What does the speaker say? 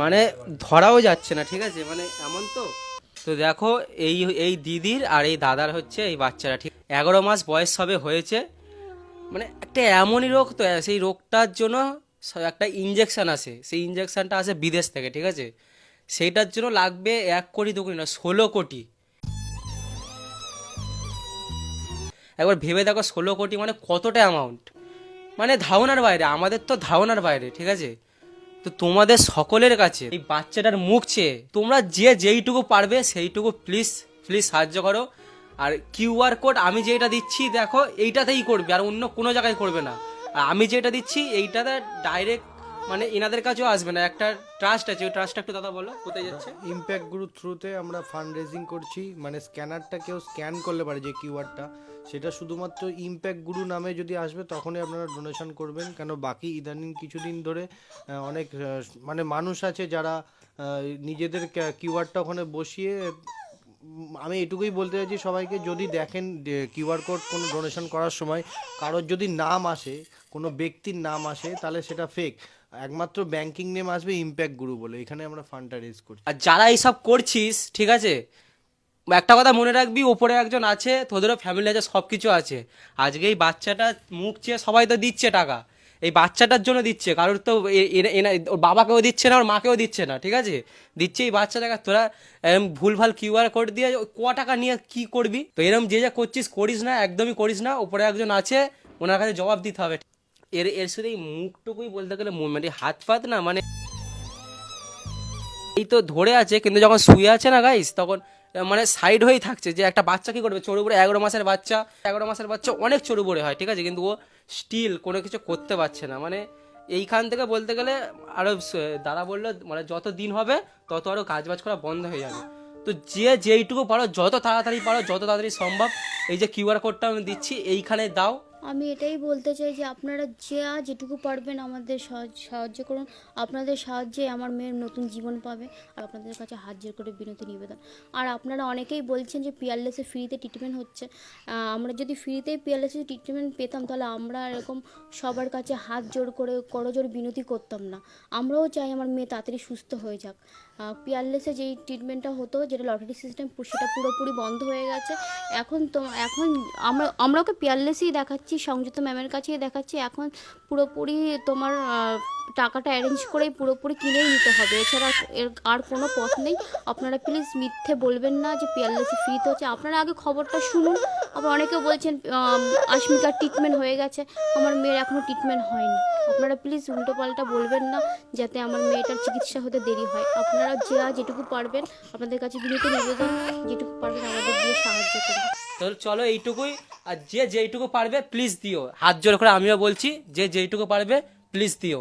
মানে ধরাও যাচ্ছে না, ঠিক আছে, মানে এমন তো। তো দেখো, এই এই দিদির আর এই দাদার হচ্ছে এই বাচ্চারা, ঠিক 11 মাস বয়স সবে হয়েছে। মানে একটা এমনই রোগ, তো সেই রোগটার জন্য একটা ইঞ্জেকশন আসে, সেই ইঞ্জেকশনটা আসে বিদেশ থেকে, ঠিক আছে। সেইটার জন্য লাগবে 1 কোটি 2 কোটি না, 16 কোটি। একবার ভেবে দেখো, 16 কোটি মানে কতটা অ্যামাউন্ট, মানে ধারণার বাইরে, আমাদের তো ধারণার বাইরে, ঠিক আছে। তো তোমাদের সকলের কাছে এই বাচ্চাটার মুখ চেয়ে তোমরা যে যেইটুকু পারবে সেইটুকু প্লিজ প্লিজ সাহায্য করো। আর কিউআর কোড আমি যেটা দিচ্ছি দেখো, এইটাতেই করবে, আর অন্য কোনো জায়গায় করবে না। আর আমি যেটা দিচ্ছি এইটাতে ডাইরেক্ট মানে এনাদের কাছেও আসবে না। একটা ট্রাস্ট আছে, ওই ট্রাস্টটা একটু দাদা বলো কোথায় যাচ্ছে। ইমপ্যাক্ট গ্রুপ থ্রুতে আমরা ফান্ড রেজিং করছি, মানে স্ক্যানারটা কেউ স্ক্যান করলে পারে যে কিউআরটা, সেটা শুধুমাত্র ইমপ্যাক্ট গুরু নামে যদি আসবে তখনই আপনারা ডোনেশন করবেন। কেন বাকি ইদানিং কিছুদিন ধরে অনেক মানে মানুষ আছে যারা নিজেদের কিউআরটা ওখানে বসিয়ে আমি এটুকুই বলতে চাইছি সবাইকে, যদি দেখেন কিউআর কোড কোনো ডোনেশন করার সময় কারোর যদি নাম আসে, কোনো ব্যক্তির নাম আসে, তাহলে সেটা ফেক। একমাত্র ব্যাংকিং নেম আসবে ইমপ্যাক্ট গুরু বলে, এখানে আমরা ফান্ডটা রেজ করছি। আর যারা এইসব করছিস, ঠিক আছে, একটা কথা মনে রাখবি, ওপরে একজন আছে, তোদেরও ফ্যামিলি আছে, সব কিছু আছে। আজকে এই বাচ্চাটা মুখ চেয়ে সবাই তো দিচ্ছে টাকা, এই বাচ্চাটার জন্য দিচ্ছে, কারোর তো ওর বাবাকেও দিচ্ছে না, ওর মাকেও দিচ্ছে না, ঠিক আছে, দিচ্ছে এই বাচ্চাটাকে। তোরা ভুলভাল কিউআর কোড দিয়ে টাকা নিয়ে কি করবি? তো এরম যে যা করছিস করিস না, একদমই করিস না। ওপরে একজন আছে, ওনার কাছে জবাব দিতে হবে। এর এর শুধু এই মুখটুকুই বলতে গেলে মানে হাত পাত না, মানে এই তো ধরে আছে, কিন্তু যখন শুয়ে আছে না গাইস, তখন মানে সাইড হয়েই থাকছে। যে একটা বাচ্চা কি করবে, চড়ু পড়ে, 11 মাসের বাচ্চা, 11 মাসের বাচ্চা অনেক চড়ু পড়ে হয়, ঠিক আছে, কিন্তু ও স্টিল কোনো কিছু করতে পারছে না। মানে এইখান থেকে বলতে গেলে আরো দাদা বললো, মানে যত দিন হবে তত আরো কাজ বাজ করা বন্ধ হয়ে যাবে। তো যে যেইটুকু পারো, যত তাড়াতাড়ি পারো, যত তাড়াতাড়ি সম্ভব, এই যে কিউআর কোডটা আমি দিচ্ছি এইখানে দাও। আমি এটাই বলতে চাই যে আপনারা যেটুকু পারবেন আমাদের সাহায্য করুন। আপনাদের সাহায্যে আমার মেয়ের নতুন জীবন পাবে। আর আপনাদের কাছে হাত জোর করে বিনতি নিবেদন। আর আপনারা অনেকেই বলছেন যে পিয়ারলেসে ফ্রিতে ট্রিটমেন্ট হচ্ছে। আমরা যদি ফ্রিতেই পিয়ারলেসে ট্রিটমেন্ট পেতাম, তাহলে আমরা এরকম সবার কাছে হাত জোর করে করজোর বিনতি করতাম না। আমরাও চাই আমার মেয়ে তাড়াতাড়ি সুস্থ হয়ে যাক। পিয়ারলেসে যেই ট্রিটমেন্টটা হতো, যেটা লটারি সিস্টেম, সেটা পুরোপুরি বন্ধ হয়ে গেছে। এখন আমরা ওকে পিয়ারলেসই দেখাচ্ছি, সংযুক্ত ম্যামের কাছেই দেখাচ্ছি। এখন পুরোপুরি তোমার টাকাটা অ্যারেঞ্জ করেই পুরোপুরি কিনেই নিতে হবে, এছাড়া এর আর কোনো পথ নেই। আপনারা প্লিজ মিথ্যে বলবেন না যে পিয়ারলেসে ফ্রিতে হচ্ছে। আপনারা আগে খবরটা শুনুন। আবার অনেকে বলছেন আশমিকার ট্রিটমেন্ট হয়ে গেছে, আমার মেয়ের এখনও ট্রিটমেন্ট হয়নি। আপনারা প্লিজ উল্টোপাল্টা বলবেন না, যাতে আমার মেয়েটার চিকিৎসা হতে দেরি হয়। আপনারা যেটুকু পারবেন, আপনাদের কাছে বিনীত নিবেদন, যেটুকু পারবেন আমাদের দিয়ে সাহায্য করুন। তো চলো এইটুকুই। আর যে যেইটুকু পারবে প্লিজ দিও, হাত জোর করে আমিও বলছি, যে যেইটুকু পারবে প্লিজ দিও।